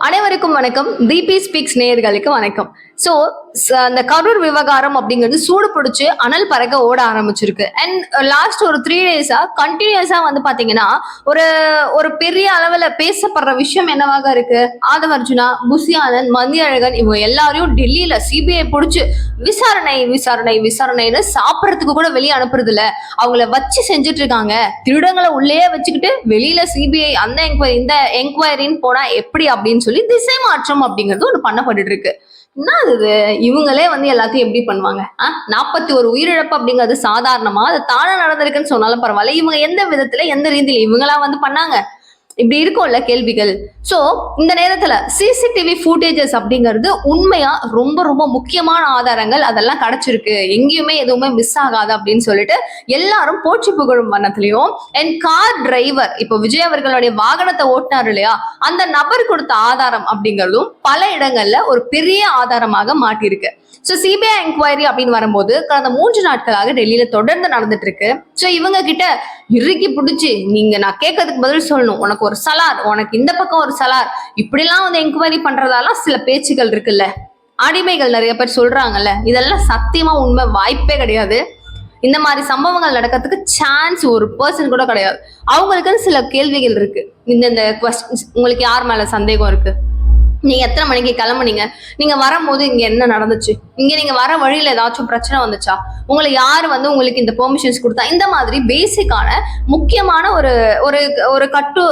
அனைவருக்கும் வணக்கம். BP speaks நேயர்களுக்கு வணக்கம். ஸோ அந்த கரூர் விவகாரம் அப்படிங்கிறது சூடு பிடிச்சு அனல் பறக்க ஓட ஆரம்பிச்சிருக்கு. அண்ட் லாஸ்ட் ஒரு 3 டேஸா கண்டினியூஸா வந்து பாத்தீங்கன்னா ஒரு ஒரு பெரிய அளவுல பேசப்படுற விஷயம் என்னவாக இருக்கு? ஆதவ அர்ஜுனா, புசி ஆனந்த், மந்தியழகன் இவங்க எல்லாரையும் டெல்லியில சிபிஐ பிடிச்சு விசாரணை விசாரணை விசாரணைன்னு சாப்பிடறதுக்கு கூட வெளியே அனுப்புறது இல்ல, அவங்கள வச்சு செஞ்சுட்டு இருக்காங்க. திருடங்களை உள்ளே வச்சுக்கிட்டு வெளியில சிபிஐ அந்த என்கொயரி இந்த என்கொயரின்னு போனா எப்படி அப்படின்னு சொல்லி திசை மாற்றம் அப்படிங்கிறது ஒண்ணு பண்ணப்பட்டு இருக்கு. என்ன அது, இவங்களே வந்து எல்லாத்தையும் எப்படி பண்ணுவாங்க? 41 உயிரிழப்பு அப்படிங்கிறது சாதாரணமா அது தானே நடந்திருக்குன்னு சொன்னாலும் பரவாயில்ல. இவங்க எந்த விதத்துல எந்த ரீதியில இவங்களா வந்து பண்ணாங்க? இப்படி இருக்கும்ல கேள்விகள். சோ இந்த நேரத்துல சிசிடிவி ஃபுட்டேஜஸ் அப்படிங்கிறது உண்மையா ரொம்ப ரொம்ப முக்கியமான ஆதாரங்கள் அதெல்லாம் கிடைச்சிருக்கு, எங்கேயுமே எதுவுமே மிஸ் ஆகாது அப்படின்னு சொல்லிட்டு எல்லாரும் போற்றி புகழும் வண்ணத்திலையும் என் கார் டிரைவர் இப்போ விஜய் அவர்களுடைய வாகனத்தை ஓட்டினார் இல்லையா, அந்த நபர் கொடுத்த ஆதாரம் அப்படிங்கிறதும் பல இடங்கள்ல ஒரு பெரிய ஆதாரமாக மாட்டியிருக்கு. ஸோ சிபிஐ என்கொயரி அப்படின்னு வரும்போது கடந்த 3 நாட்களாக டெல்லியில தொடர்ந்து நடந்துட்டு இருக்கு. ஸோ இவங்க கிட்ட இறுக்கி பிடிச்சி நீங்க நான் கேட்கறதுக்கு பதில் சொல்லணும், உனக்கு ஒரு சலார், உனக்கு இந்த பக்கம் ஒரு சலார், இப்படிலாம் வந்து என்கொயரி பண்றதாலாம் சில பேச்சுகள் இருக்குல்ல, அடிமைகள் நிறைய பேர் சொல்றாங்கல்ல, இதெல்லாம் சத்தியமா உண்மை வாய்ப்பே கிடையாது. இந்த மாதிரி சம்பவங்கள் நடக்கிறதுக்கு சான்ஸ் ஒரு பர்சன் கூட கிடையாது. அவங்களுக்குன்னு சில கேள்விகள் இருக்கு. இந்த கொஸ்டின்ஸ், உங்களுக்கு யார் மேல சந்தேகம் இருக்கு, நீங்க எத்தனை மணிக்கு கிளம்புனீங்க, நீங்க வரும்போது இங்க என்ன நடந்துச்சு, இங்க நீங்க வர வழியில ஏதாச்சும் பிரச்சனை வந்துச்சா, உங்களை யாரு வந்து உங்களுக்கு இந்த பெர்மிஷன்ஸ் கொடுத்தா, இந்த மாதிரி பேசிக்கான முக்கியமான ஒரு ஒரு ஒரு கட்டு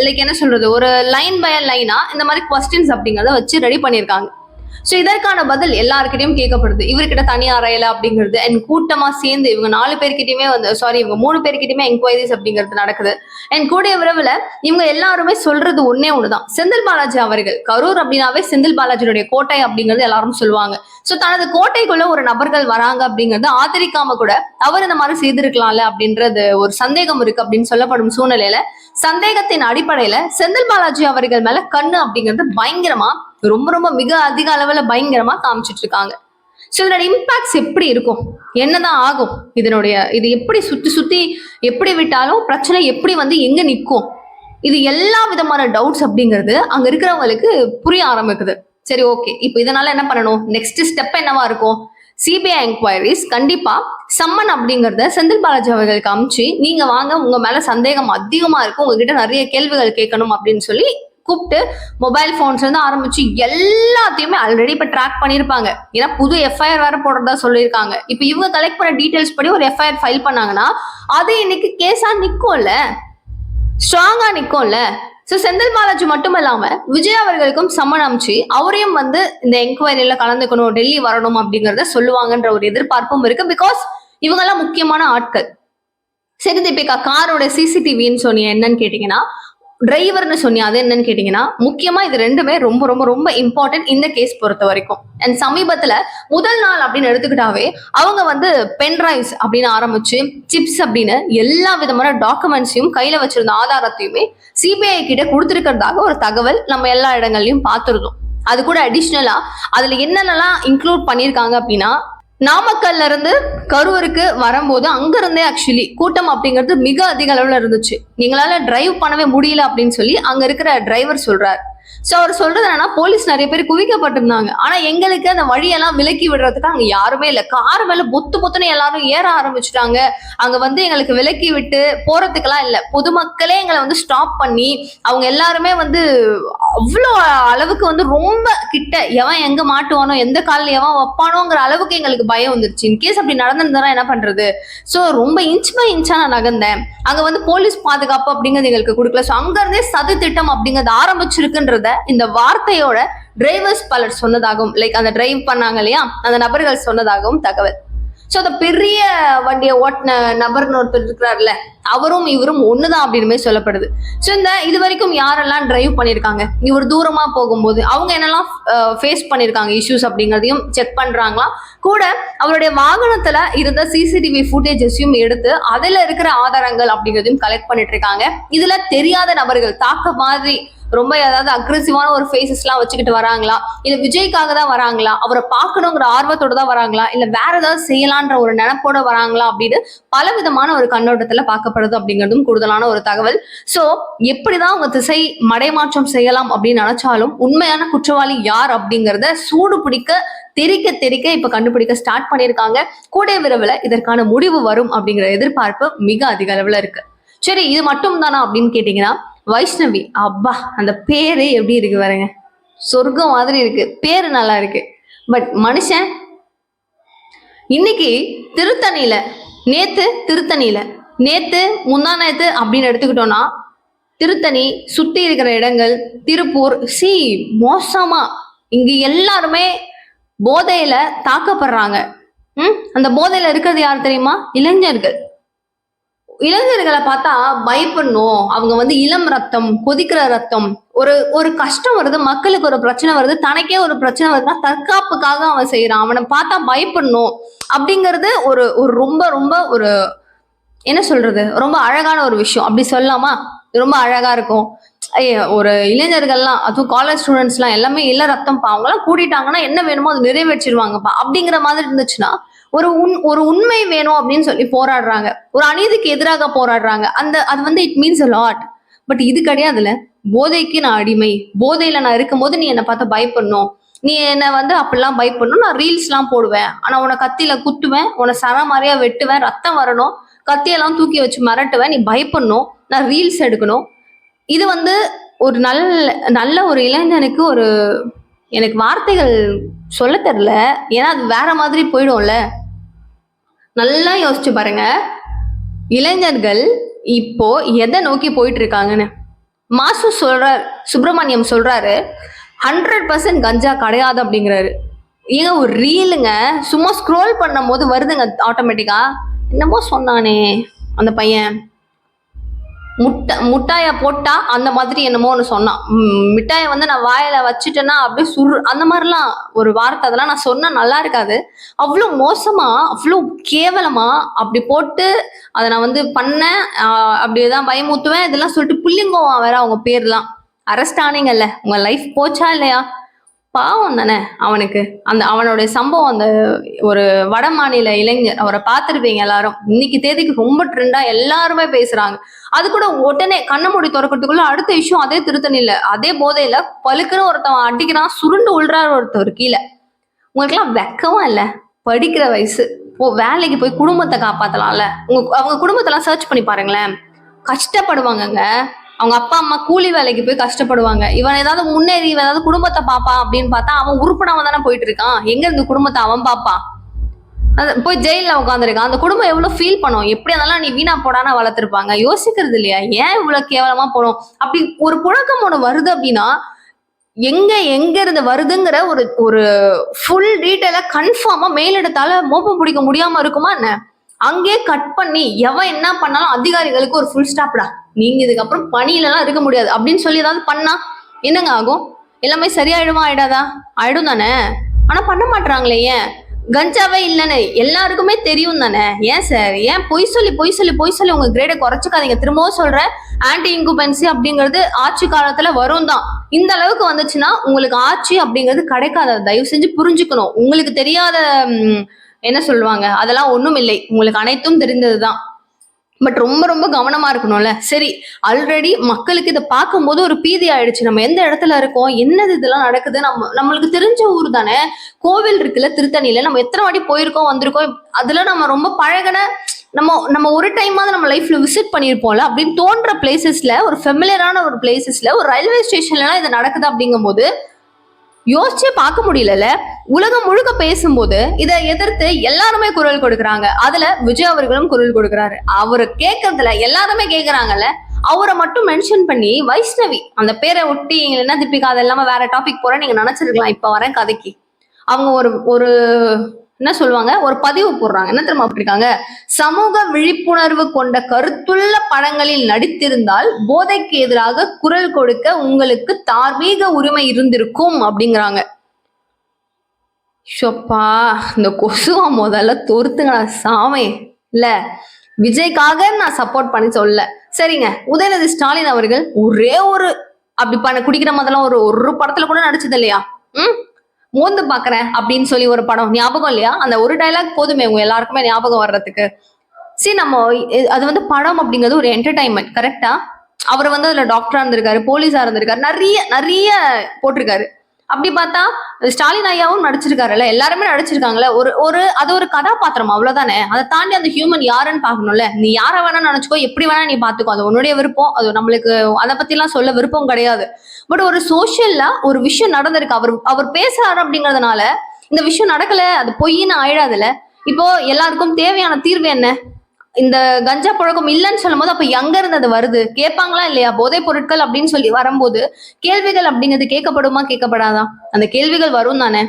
லைக் என்ன சொல்றது, ஒரு லைன் பை லைனா இந்த மாதிரி கொஸ்டின்ஸ் அப்படிங்கறத வச்சு ரெடி பண்ணியிருக்காங்க. ஸோ இதற்கான பதில் எல்லாருக்கிட்டையும் கேட்கப்படுது. இவர்கிட்ட தனியா அறையல அப்படிங்கிறது அண்ட் கூட்டமா சேர்ந்து இவங்க 4 பேர்கிட்டயுமே வந்து இவங்க 3 பேர்கிட்டயுமே என்கொயரிஸ் அப்படிங்கிறது நடக்குது. அண்ட் கூடிய விரைவில் இவங்க எல்லாருமே சொல்றது ஒன்னே ஒண்ணுதான், செந்தில் பாலாஜி அவர்கள், கரூர் அப்படின்னாவே செந்தில் பாலாஜியுடைய கோட்டை அப்படிங்கிறது எல்லாரும் சொல்லுவாங்க. ஸோ தனது கோட்டைக்குள்ள ஒரு நபர்கள் வராங்க அப்படிங்கிறது ஆதரிக்காம கூட அவர் இந்த மாதிரி செய்திருக்கலாம்ல அப்படின்றது ஒரு சந்தேகம் இருக்கு அப்படின்னு சொல்லப்படும் சூழ்நிலையில சந்தேகத்தின் அடிப்படையில செந்தில் பாலாஜி அவர்கள் மேல கண்ணு அப்படிங்கிறது பயங்கரமா ரொம்ப ரொம்ப மிக அதிக அளவுல பயங்கரமா காமிச்சிட்டு இருக்காங்க. ஸோ இதோட இம்பாக்ட்ஸ் எப்படி இருக்கும், என்னதான் ஆகும், இது எப்படி சுத்தி சுத்தி எப்படி விட்டாலும் பிரச்சனை எப்படி வந்து எங்க நிற்கும், இது எல்லா விதமான டவுட்ஸ் அப்படிங்கிறது அங்க இருக்கிறவங்களுக்கு புரிய ஆரம்பிக்குது. சரி, ஓகே, இப்போ இதனால என்ன பண்ணணும், நெக்ஸ்ட் ஸ்டெப் என்னவா இருக்கும்? சிபிஐ என்கொயரிஸ் கண்டிப்பா சம்மன் அப்படிங்கறத செந்தில் பாலாஜி அவர்களுக்கு அமிச்சு நீங்க வாங்க, உங்க மேல சந்தேகம் அதிகமா இருக்கு, உங்ககிட்ட நிறைய கேள்விகள் கேட்கணும் அப்படின்னு சொல்லி கூப்பிட்டு மொபைல் போன்ஸ் வந்து ஆரம்பிச்சு எல்லாத்தையுமே ஆல்ரெடி இப்ப ட்ராக் பண்ணிருப்பாங்க. ஏன்னா புது எஃப்ஐஆர் வேற போடுறதா சொல்லியிருக்காங்க. இப்ப இவங்க கலெக்ட் பண்ண டீடைல்ஸ் படி ஒரு எஃப்ஐஆர் ஃபைல் பண்ணாங்கன்னா அது இன்னைக்கு கேஸா நிக்கும்ல, ஸ்ட்ராங்கா நிக்கும்ல. ஸோ செந்தில் பாலாஜி மட்டும் இல்லாம விஜய் அவர்களுக்கும் சம்மன் அமிச்சு அவரையும் வந்து இந்த என்கொயரியில கலந்துக்கணும், டெல்லி வரணும் அப்படிங்கறத சொல்லுவாங்கன்ற ஒரு எதிர்பார்ப்பும் இருக்கு. பிகாஸ் இவங்க எல்லாம் முக்கியமான ஆட்கள். சரி தீபிகா, காரோட சிசிடிவின்னு சொன்னீங்க, என்னன்னு கேட்டீங்கன்னா டிரைவர்னு சொன்னீங்க, அது என்னன்னு கேட்டீங்கன்னா முக்கியமா இது ரெண்டுமே ரொம்ப ரொம்ப ரொம்ப இம்பார்ட்டன்ட் இந்த கேஸ் பொறுத்த வரைக்கும். அண்ட் சமீபத்துல முதல் நாள் அப்படின்னு எடுத்துக்கிட்டாவே அவங்க வந்து பென்டிரைவ்ஸ் அப்படின்னு ஆரம்பிச்சு சிப்ஸ் அப்படின்னு எல்லா விதமான டாக்குமெண்ட்ஸையும் கையில வச்சிருந்த ஆதாரத்தையுமே சிபிஐ கிட்ட கொடுத்துருக்கிறதாக ஒரு தகவல் நம்ம எல்லா இடங்கள்லயும் பார்த்துருந்தோம். அது கூட அடிஷ்னலா அதுல என்னென்னலாம் இன்க்ளூட் பண்ணியிருக்காங்க அப்படின்னா, நாமக்கல்ல இருந்து கரூருக்கு வரும்போது அங்க இருந்தே ஆக்சுவலி கூட்டம் அப்படிங்கிறது மிக அதிக அளவுல இருந்துச்சு, எங்களால டிரைவ் பண்ணவே முடியல அப்படின்னு சொல்லி அங்க இருக்கிற டிரைவர் சொல்றாரு. சோ அவர் சொல்றது என்னன்னா, போலீஸ் நிறைய பேர் குவிக்கப்பட்டிருந்தாங்க, ஆனா எங்களுக்கு அந்த வழியெல்லாம் விலக்கி விடுறதுக்கு அங்க யாருமே இல்ல, கார் மேல பொத்துன்னு எல்லாரும் ஏற ஆரம்பிச்சுட்டாங்க, அங்க வந்து எங்களுக்கு விலக்கி விட்டு போறதுக்கெல்லாம் இல்ல, பொதுமக்களே எங்களை வந்து ஸ்டாப் பண்ணி அவங்க எல்லாருமே வந்து அவ்வளோ அளவுக்கு வந்து ரொம்ப கிட்ட, எவன் எங்க மாட்டுவானோ எந்த காலில் எவன் வைப்பானோங்கிற அளவுக்கு எங்களுக்கு பயம் வந்துருச்சு. இன்கேஸ் அப்படி நடந்திருந்தா என்ன பண்றது? சோ ரொம்ப இன்ச் பை இன்ச்சா நான் நகர்ந்தேன், அங்க வந்து போலீஸ் பாதுகாப்பு அப்படிங்கிறது எங்களுக்கு கொடுக்கல. சோ அங்க இருந்தே சதி திட்டம் அப்படிங்கிறது ஆரம்பிச்சிருக்குன்றத இந்த வார்த்தையோட டிரைவர்ஸ் பலர் சொன்னதாகவும், லைக் அந்த டிரைவ் பண்ணாங்க இல்லையா அந்த நபர்கள் சொன்னதாகவும் தகவல். சோ அந்த பெரிய வண்டியை ஓட்டின நபர்னு ஒருத்தர் இருக்கிறாருல, அவரும் இவரும் ஒண்ணுதான் அப்படின்னு சொல்லப்படுது. சோ இந்த இது வரைக்கும் யாரெல்லாம் டிரைவ் பண்ணிருக்காங்க, இவர் தூரமா போகும்போது அவங்க என்னெல்லாம் ஃபேஸ் பண்ணிருக்காங்க இஷ்யூஸ் அப்படிங்கிறதையும் செக் பண்றாங்களாம். கூட அவருடைய வாகனத்துல இருந்த சிசிடிவி ஃபுட்டேஜஸையும் எடுத்து அதுல இருக்கிற ஆதாரங்கள் அப்படிங்கிறதையும் கலெக்ட் பண்ணிட்டு இருக்காங்க. இதுல தெரியாத நபர்கள் தாக்க மாதிரி ரொம்ப ஏதாவது அக்ரெசிவான ஒரு ஃபேஸஸ் எல்லாம் வச்சுக்கிட்டு வராங்களா, இல்ல விஜய்க்காக தான் வராங்களா, அவரை பார்க்கணுங்கிற ஆர்வத்தோட தான் வராங்களா, இல்ல வேற ஏதாவது செய்யலான்ற ஒரு நினைப்போட வராங்களா அப்படின்னு பல விதமான ஒரு கண்ணோட்டத்துல பார்க்கப்படுது அப்படிங்கிறதும் கூடுதலான ஒரு தகவல். சோ எப்படிதான் அவங்க திசை மடைமாற்றம் செய்யலாம் அப்படின்னு நினைச்சாலும் உண்மையான குற்றவாளி யார் அப்படிங்கறத சூடு பிடிக்க தெரிக்க தெரிக்க இப்ப கண்டுபிடிக்க ஸ்டார்ட் பண்ணிருக்காங்க. கூடிய விரைவில் இதற்கான முடிவு வரும் அப்படிங்கிற எதிர்பார்ப்பு மிக அதிக அளவுல இருக்கு. சரி, இது மட்டும் தானா அப்படின்னு கேட்டீங்கன்னா, வைஷ்ணவி அப்பா அந்த பேரு எப்படி இருக்கு பாருங்க, சொர்க்கம் மாதிரி இருக்கு, பேரு நல்லா இருக்கு. பட் மனுஷன் இன்னைக்கு திருத்தணியில, நேத்து முந்தா நேத்து அப்படின்னு எடுத்துக்கிட்டோம்னா, திருத்தணி சுத்தி இருக்கிற இடங்கள், திருப்பூர் மோசமா இங்க எல்லாருமே போதையில தாக்கப்படுறாங்க. அந்த போதையில இருக்கிறது யார் தெரியுமா? இளைஞர்களை பார்த்தா பயப்படணும். அவங்க வந்து இளம் ரத்தம், கொதிக்கிற ரத்தம். ஒரு கஷ்டம் வருது, மக்களுக்கு ஒரு பிரச்சனை வருது, தனக்கே ஒரு பிரச்சனை வருதுன்னா தற்காப்புக்காக அவன் செய்யறான். அவனை பார்த்தா பயப்படணும் அப்படிங்கிறது ஒரு ஒரு ரொம்ப ரொம்ப ஒரு என்ன சொல்றது, ரொம்ப அழகான ஒரு விஷயம். அப்படி சொல்லலாமா? ரொம்ப அழகா இருக்கும். ஒரு இளைஞர்கள்லாம், அதுவும் காலேஜ் ஸ்டூடெண்ட்ஸ்லாம் எல்லாமே இல்ல ரத்தம்ப்பா, அவங்கலாம் கூட்டிட்டாங்கன்னா என்ன வேணுமோ அது நிறைவேற்றிடுவாங்கப்பா அப்படிங்கிற மாதிரி இருந்துச்சுன்னா, ஒரு உண்மை வேணும் அப்படின்னு சொல்லி போராடுறாங்க, ஒரு அநீதிக்கு எதிராக போராடுறாங்க. அது வந்து it means a lot. But இது கிடையாதுல்ல. போதைக்கு நான் அடிமை, போதையில நான் இருக்கும்போது நீ என்னை பார்த்து பயப்படணும், நீ என்ன வந்து அப்படிலாம் பயப்படணும், நான் ரீல்ஸ் எல்லாம் போடுவேன், ஆனா உன கத்தியில குத்துவேன், உன சரமாரியா வெட்டுவேன், ரத்தம் வரணும், கத்தியெல்லாம் தூக்கி வச்சு மிரட்டுவேன், நீ பயப்படணும், நான் ரீல்ஸ் எடுக்கணும். இது வந்து ஒரு நல்ல ஒரு இளைஞனுக்கு ஒரு எனக்கு வார்த்தைகள் சொல்ல தெரியல, ஏன்னா அது வேற மாதிரி போயிடும்ல. நல்லா யோசிச்சு பாருங்க, இளைஞர்கள் இப்போ எதை நோக்கி போயிட்டு இருக்காங்கன்னு. மாசு சொல்றாரு, சுப்பிரமணியம் சொல்றாரு 100% கஞ்சா கிடையாது அப்படிங்கிறாரு. ஏங்க ஒரு ரீலுங்க சும்மா ஸ்க்ரோல் பண்ணும் போது வருதுங்க ஆட்டோமேட்டிக்கா. என்னமோ சொன்னானே அந்த பையன், முட்டாய போட்டா அந்த மாதிரி என்னமோ ஒன்று சொன்னான். மிட்டாயை வந்து நான் வாயில வச்சுட்டேன்னா அப்படியே அந்த மாதிரிலாம் ஒரு வார்த்தை, அதெல்லாம் நான் சொன்னா நல்லா இருக்காது. அவ்வளோ மோசமா, அவ்வளோ கேவலமா அப்படி போட்டு அதை நான் வந்து பண்ணேன், அப்படிதான் பயமுத்துவேன் இதெல்லாம் சொல்லிட்டு புள்ளிங்கோவா வேற அவங்க பேர்லாம். அரெஸ்ட் ஆனீங்கல்ல, உங்க லைஃப் போச்சா இல்லையா? பாவம் தானே அவனுக்கு. அவனுடைய சம்பவம், அந்த ஒரு வட மாநில இளைஞர், அவரை பார்த்துருப்பீங்க எல்லாரும். இன்னைக்கு தேதிக்கு ரொம்ப ட்ரெண்டா எல்லாருமே பேசுறாங்க. அது கூட உடனே கண்ணை மூடி திறக்கிறதுக்குள்ள அடுத்த விஷயம் அதே திருத்தணியில, அதே போதையில பழுக்குன்னு ஒருத்தவன் அடிக்கிறான், சுருண்டு உள்றாரு ஒருத்தவர் கீழே. உங்களுக்கெல்லாம் வெக்கமா இல்ல? படிக்கிற வயசு, வேலைக்கு போய் குடும்பத்தை காப்பாத்தலாம்ல. அவங்க குடும்பத்தெல்லாம் சர்ச் பண்ணி பாருங்களேன், கஷ்டப்படுவாங்கங்க. அவங்க அப்பா அம்மா கூலி வேலைக்கு போய் கஷ்டப்படுவாங்க. இவன் ஏதாவது முன்னேறி ஏதாவது குடும்பத்தை பாப்பான் அப்படின்னு பார்த்தா அவன் உருப்படாம தானே போயிட்டு இருக்கான். எங்க இருந்து குடும்பத்தை அவன் பாப்பான்? போய் ஜெயில உட்காந்துருக்கான். அந்த குடும்பம் எவ்வளவு ஃபீல் பண்ணும். எப்படி இருந்தாலும் நீ வீணா போடானா வளர்த்துருப்பாங்க. யோசிக்கிறது இல்லையா? ஏன் இவ்வளவு கேவலமா போடும்? அப்படி ஒரு புழக்கம் ஒண்ணு வருது அப்படின்னா எங்க இருந்து வருதுங்கிற ஒரு ஒரு ஃபுல் டீட்டெயிலா கன்ஃபார்மா மேலிடத்தால மோப்பம் பிடிக்க முடியாம இருக்குமா என்ன? அங்கே கட் பண்ணி எவன் என்ன பண்ணாலும் அதிகாரிகளுக்கு ஒரு ஃபுல் ஸ்டாப்டா, நீங்க இதுக்கப்புறம் பணியில எல்லாம் இருக்க முடியாது அப்படின்னு சொல்லி ஏதாவது பண்ணா என்னங்க ஆகும்? எல்லாமே சரியாயிடுமா ஆயிடாதா? ஆயிடும் தானே. ஆனா பண்ண மாட்டாங்களே. ஏன்? கஞ்சாவே இல்லைன்னு எல்லாருக்குமே தெரியும் தானே. ஏன் சார், ஏன் பொய் சொல்லி உங்க கிரேடை குறைச்சிக்காதீங்க. திரும்பவும் சொல்றேன், ஆன்டி இன்குபென்சி அப்படிங்கிறது ஆட்சி காலத்துல வரும் தான். இந்த அளவுக்கு வந்துச்சுன்னா உங்களுக்கு ஆட்சி அப்படிங்கிறது கிடைக்காத. தயவு செஞ்சு புரிஞ்சுக்கணும். உங்களுக்கு தெரியாத என்ன சொல்லுவாங்க, அதெல்லாம் ஒண்ணும் இல்லை, உங்களுக்கு அனைத்தும் தெரிந்ததுதான். பட் ரொம்ப ரொம்ப கவனமா இருக்கணும்ல. சரி, ஆல்ரெடி மக்களுக்கு இதை பார்க்கும்போது ஒரு பீதி ஆயிடுச்சு. நம்ம எந்த இடத்துல இருக்கோம், என்னது இதெல்லாம் நடக்குது, நம்மளுக்கு தெரிஞ்ச ஊர் தானே. கோவில் இருக்குல்ல திருத்தணியில, நம்ம எத்தனை வாட்டி போயிருக்கோம் வந்திருக்கோம், அதுல நம்ம ரொம்ப பழகின, நம்ம ஒரு டைமாவது நம்ம லைஃப்ல விசிட் பண்ணியிருப்போம்ல அப்படின்னு தோன்ற பிளேசஸ்ல, ஒரு ஃபெமிலியரான ஒரு பிளேசஸ்ல, ஒரு ரயில்வே ஸ்டேஷன்லாம் இது நடக்குது அப்படிங்கும் போது யோசிச்சே பார்க்க முடியல. உலகம் முழுக்க பேசும்போது இதை எதிர்த்து எல்லாருமே குரல் கொடுக்குறாங்க. அதுல விஜய் அவர்களும் குரல் கொடுக்குறாரு. அவரு கேட்கறதுல எல்லாருமே கேட்கறாங்கல்ல, அவரை மட்டும் மென்ஷன் பண்ணி வைஷ்ணவி அந்த பேரை ஒட்டி என்ன திப்பிக்கா அது இல்லாம வேற டாபிக் போற நீங்க நினைச்சிருக்கலாம். இப்ப வரேன் கதைக்கு. அவங்க ஒரு என்ன சொல்லுவாங்க, ஒரு பதிவு போடுறாங்க. என்ன தெரியுமா இருக்காங்க, சமூக விழிப்புணர்வு கொண்ட கருத்துள்ள படங்களில் நடித்திருந்தால் போதைக்கு எதிராக குரல் கொடுக்க உங்களுக்கு தார்மீக உரிமை இருந்திருக்கும் அப்படிங்கிறாங்க. ஷப்பா, இந்த கொசுவா முதல்ல தொறுத்துங்களா சாமி. இல்ல விஜய்க்காக நான் சப்போர்ட் பண்ணி சொல்ல. சரிங்க, உதயநிதி ஸ்டாலின் அவர்கள் ஒரே ஒரு அப்படி குடிக்கிற மாதிரிலாம் ஒரு ஒரு படத்துல கூட நடிச்சது இல்லையா? ம் மோந்து பாக்குறேன் அப்படின்னு சொல்லி ஒரு படம் ஞாபகம் இல்லையா? அந்த ஒரு டைலாக் போதுமே உங்க எல்லாருக்குமே ஞாபகம் வர்றதுக்கு. சரி நம்ம அது வந்து படம் அப்படிங்கிறது ஒரு என்டர்டைன்மெண்ட் கரெக்டா? அவர் வந்து அதுல டாக்டரா இருந்திருக்காரு, போலீஸா இருந்திருக்காரு, நிறைய நிறைய போட்டிருக்காரு. அப்படி பார்த்தா ஸ்டாலின் ஐயாவும் நடிச்சிருக்காருல்ல, எல்லாருமே நடிச்சிருக்காங்கல்ல. ஒரு ஒரு அது ஒரு கதாபாத்திரம் அவ்வளவுதானே. அதை தாண்டி அந்த ஹியூமன் யாருன்னு பாக்கணும்ல. நீ யார வேணா நினைச்சுக்கோ, எப்படி வேணா நீ பாத்துக்கோ, அது உன்னுடைய விருப்பம். அது நம்மளுக்கு அதை பத்தி எல்லாம் சொல்ல விருப்பம் கிடையாது. பட் ஒரு சோசியல்ல ஒரு விஷயம் நடந்திருக்கு, அவர் அவர் பேசுறாரு அப்படிங்கறதுனால இந்த விஷயம் நடக்கல, அது பொய்ன்னு ஆயிடாதுல. இப்போ எல்லாருக்கும் தேவையான தீர்வு என்ன? இந்த கஞ்சா பழக்கம் இல்லைன்னு சொல்லும் போது அப்ப எங்க இருந்து அது வருது கேட்பாங்களா இல்லையா? போதைப் பொருட்கள் அப்படின்னு சொல்லி வரும்போது கேள்விகள் அப்படிங்கிறது கேட்கப்படுமா கேட்கப்படாதா? அந்த கேள்விகள் வரும் தானே.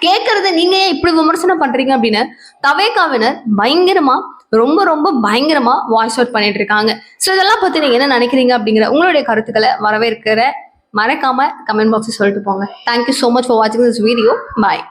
கேட்கறது நீங்க ஏன் இப்படி விமர்சனம் பண்றீங்க அப்படின்னு தவேகாவினர் பயங்கரமா ரொம்ப ரொம்ப பயங்கரமா வாய்ஸ் அவுட் பண்ணிட்டு இருக்காங்க. சோ இதெல்லாம் பத்தி நீங்க என்ன நினைக்கிறீங்க அப்படிங்கிற உங்களுடைய கருத்துக்களை வரவேற்கிற மறக்காம கமெண்ட் பாக்ஸ் சொல்லிட்டு போங்க. தேங்க்யூ சோ மச் ஃபார் வாட்சிங் திஸ் வீடியோ. பாய்.